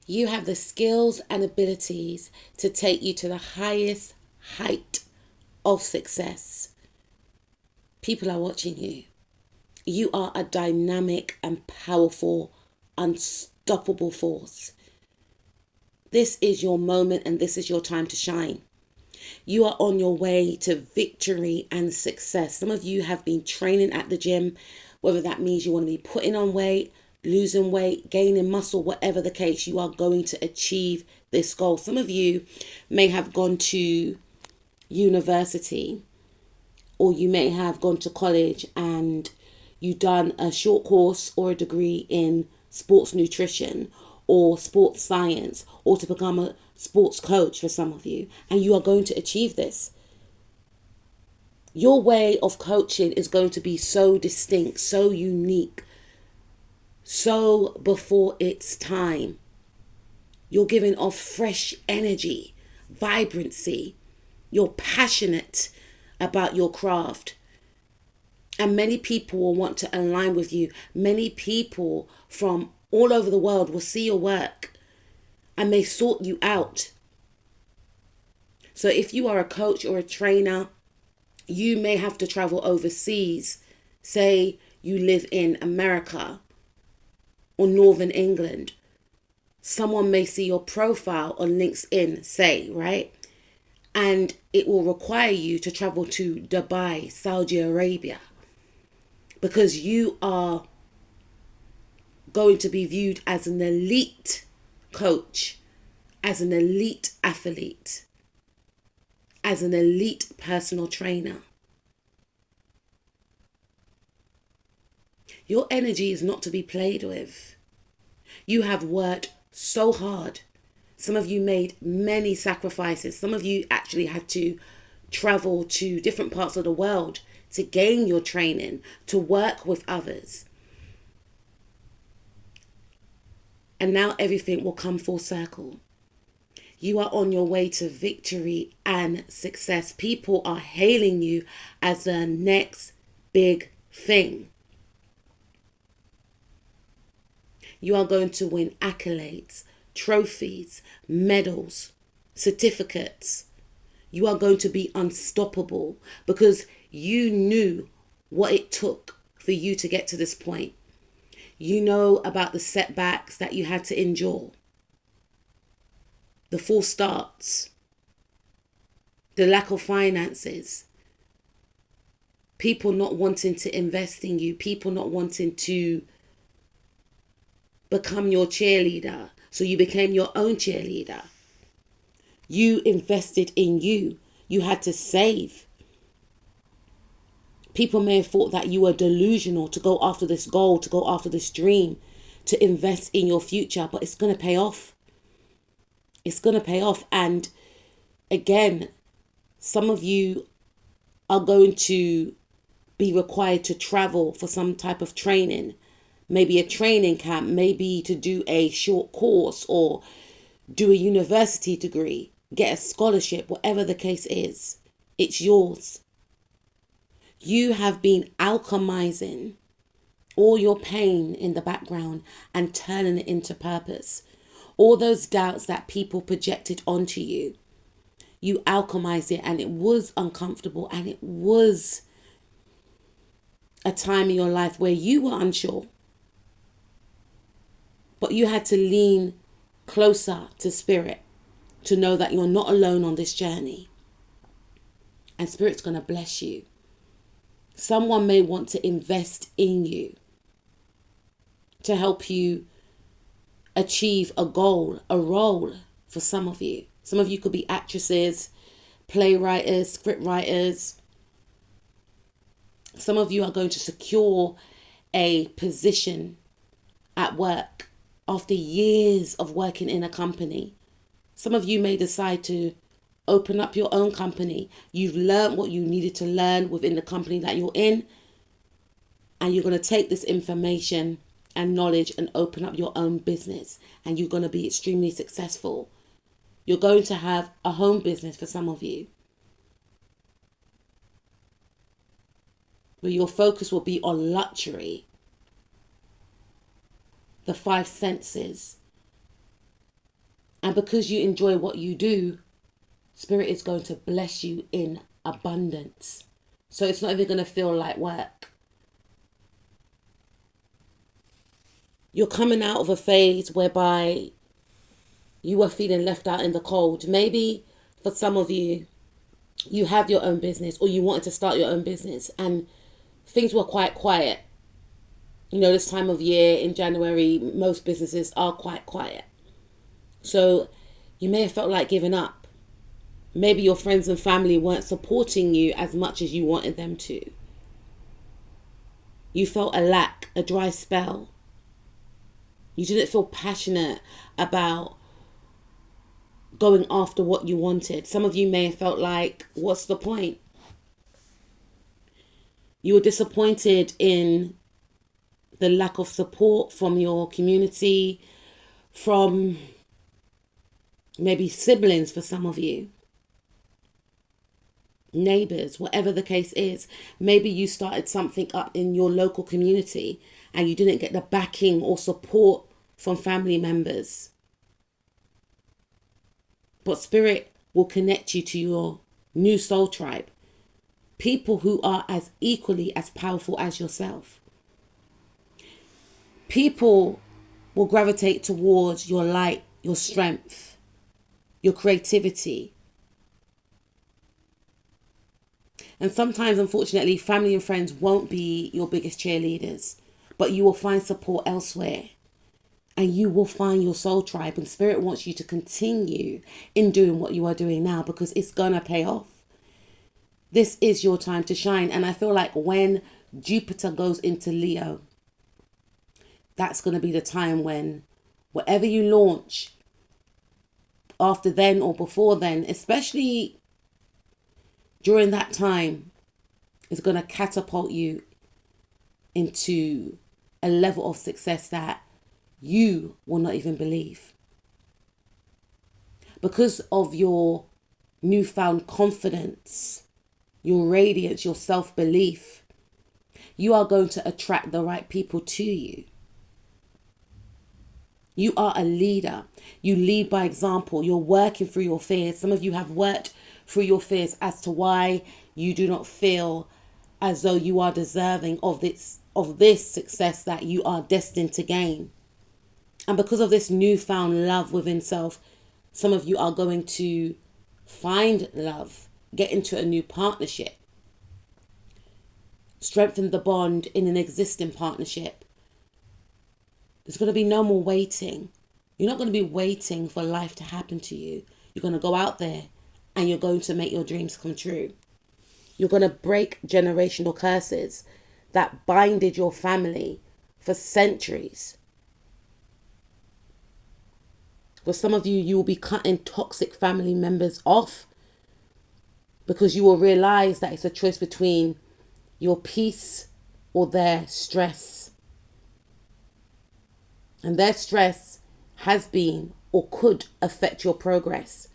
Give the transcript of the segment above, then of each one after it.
You have the skills and abilities to take you to the highest height of success. People are watching you. You are a dynamic and powerful, unstoppable force. This is your moment and this is your time to shine. You are on your way to victory and success. Some of you have been training at the gym, whether that means you want to be putting on weight, losing weight, gaining muscle, whatever the case, you are going to achieve this goal. Some of you may have gone to university, or you may have gone to college and you done a short course or a degree in sports nutrition or sports science, or to become a sports coach for some of you, and you are going to achieve this. Your way of coaching is going to be so distinct, so unique, so before its time. You're giving off fresh energy, vibrancy. You're passionate about your craft. And many people will want to align with you. Many people from all over the world will see your work and may sort you out. So if you are a coach or a trainer, you may have to travel overseas. Say you live in America or Northern England. Someone may see your profile on LinkedIn, say, right? And it will require you to travel to Dubai, Saudi Arabia, because you are going to be viewed as an elite coach, as an elite athlete, as an elite personal trainer. Your energy is not to be played with. You have worked so hard. Some of you made many sacrifices. Some of you actually had to travel to different parts of the world to gain your training, to work with others. And now everything will come full circle. You are on your way to victory and success. People are hailing you as the next big thing. You are going to win accolades, trophies, medals, certificates. You are going to be unstoppable because you knew what it took for you to get to this point. You know about the setbacks that you had to endure, the false starts, the lack of finances, people not wanting to invest in you, people not wanting to become your cheerleader. So you became your own cheerleader. You invested in you. You had to save. People may have thought that you were delusional to go after this goal, to go after this dream, to invest in your future, but it's going to pay off. It's going to pay off. And again, some of you are going to be required to travel for some type of training, maybe a training camp, maybe to do a short course or do a university degree, get a scholarship, whatever the case is, it's yours. You have been alchemizing all your pain in the background and turning it into purpose. All those doubts that people projected onto you, you alchemized it, and it was uncomfortable, and it was a time in your life where you were unsure. But you had to lean closer to Spirit to know that you're not alone on this journey. And Spirit's going to bless you. Someone may want to invest in you to help you achieve a goal, a role for some of you. Some of you could be actresses, playwrights, script writers. Some of you are going to secure a position at work after years of working in a company. Some of you may decide to open up your own company. You've learned what you needed to learn within the company that you're in, and you're going to take this information and knowledge and open up your own business, and you're going to be extremely successful. You're going to have a home business for some of you, where your focus will be on luxury, the 5 senses, And because you enjoy what you do, Spirit is going to bless you in abundance. So it's not even going to feel like work. You're coming out of a phase whereby you were feeling left out in the cold. Maybe for some of you, you have your own business or you wanted to start your own business and things were quite quiet. You know, this time of year in January, most businesses are quite quiet. So you may have felt like giving up. Maybe your friends and family weren't supporting you as much as you wanted them to. You felt a lack, a dry spell. You didn't feel passionate about going after what you wanted. Some of you may have felt like, what's the point? You were disappointed in the lack of support from your community, from maybe siblings for some of you, neighbors, whatever the case is. Maybe you started something up in your local community and you didn't get the backing or support from family members. But Spirit will connect you to your new soul tribe. People who are as equally as powerful as yourself. People will gravitate towards your light, your strength, your creativity. And sometimes, unfortunately, family and friends won't be your biggest cheerleaders, but you will find support elsewhere. And you will find your soul tribe. And Spirit wants you to continue in doing what you are doing now because it's going to pay off. This is your time to shine. And I feel like when Jupiter goes into Leo, that's going to be the time when whatever you launch after then or before then, especially during that time, is going to catapult you into a level of success that you will not even believe. Because of your newfound confidence, your radiance, your self-belief, you are going to attract the right people to you. You are a leader. You lead by example. You're working through your fears. Some of you have worked through your fears as to why you do not feel as though you are deserving of this success that you are destined to gain. And because of this newfound love within self, some of you are going to find love, get into a new partnership, strengthen the bond in an existing partnership. There's going to be no more waiting. You're not going to be waiting for life to happen to you. You're going to go out there and you're going to make your dreams come true. You're going to break generational curses that binded your family for centuries. For some of you, you will be cutting toxic family members off because you will realize that it's a choice between your peace or their stress. And their stress has been or could affect your progress.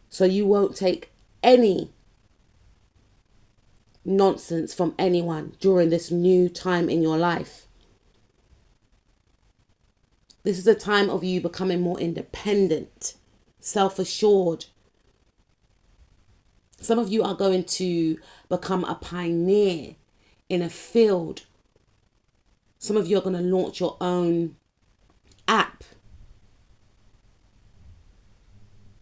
So you won't take any nonsense from anyone during this new time in your life. This is a time of you becoming more independent, self-assured. Some of you are going to become a pioneer in a field. Some of you are going to launch your own app.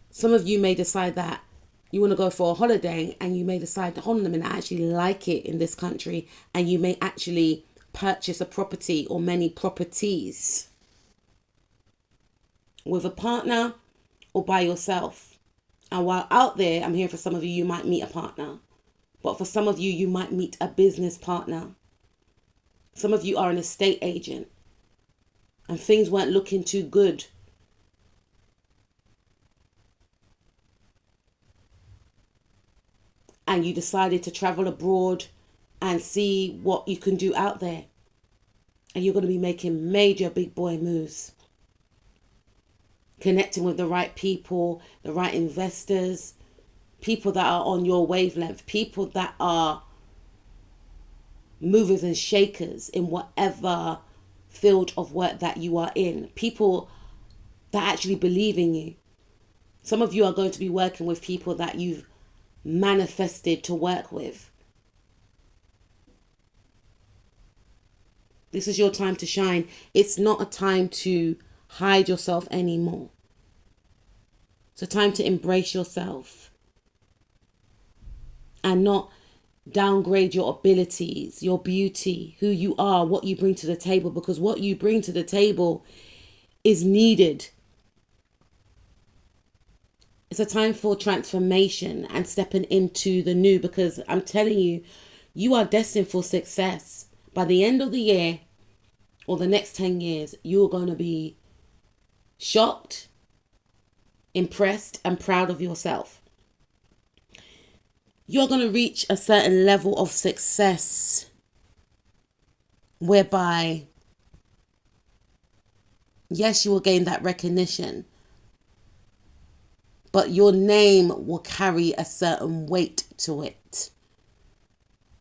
Some of you may decide that you want to go for a holiday and you may decide, hold on a minute, I actually like it in this country, and you may actually purchase a property or many properties with a partner or by yourself. And while out there, I'm hearing for some of you, you might meet a partner. But for some of you, you might meet a business partner. Some of you are an estate agent and things weren't looking too good. And you decided to travel abroad and see what you can do out there. And you're going to be making major big boy moves. Connecting with the right people, the right investors, people that are on your wavelength, people that are movers and shakers in whatever field of work that you are in. People that actually believe in you. Some of you are going to be working with people that you've manifested to work with. This is your time to shine. It's not a time to hide yourself anymore. It's a time to embrace yourself and not downgrade your abilities, your beauty, who you are, what you bring to the table, because what you bring to the table is needed. It's a time for transformation and stepping into the new, because I'm telling you, you are destined for success. By the end of the year or the next 10 years, you're going to be shocked, impressed, and proud of yourself. You're going to reach a certain level of success whereby, yes, you will gain that recognition, but your name will carry a certain weight to it.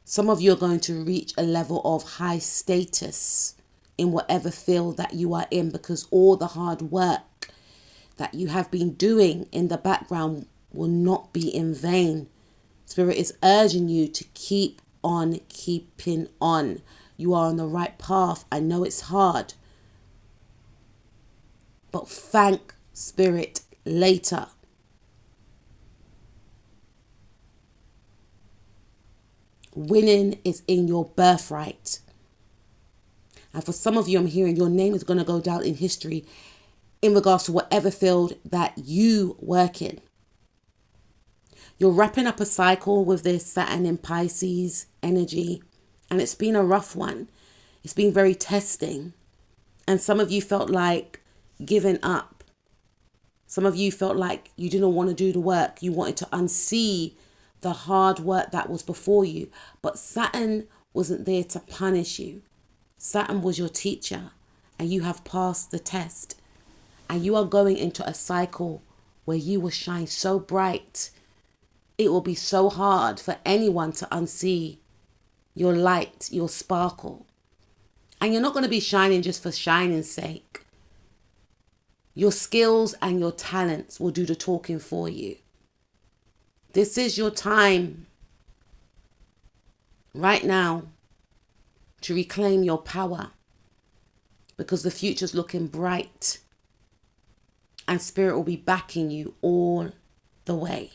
Some of you are going to reach a level of high status in whatever field that you are in, because all the hard work that you have been doing in the background will not be in vain. Spirit is urging you to keep on keeping on. You are on the right path. I know it's hard, but thank Spirit later. Winning is in your birthright. And for some of you, I'm hearing your name is going to go down in history in regards to whatever field that you work in. You're wrapping up a cycle with this Saturn in Pisces energy, and it's been a rough one. It's been very testing. And some of you felt like giving up. Some of you felt like you didn't want to do the work. You wanted to unsee the hard work that was before you. But Saturn wasn't there to punish you. Saturn was your teacher, and you have passed the test. And you are going into a cycle where you will shine so bright. It will be so hard for anyone to unsee your light, your sparkle. And you're not going to be shining just for shining's sake. Your skills and your talents will do the talking for you. This is your time right now to reclaim your power, because the future's looking bright and Spirit will be backing you all the way.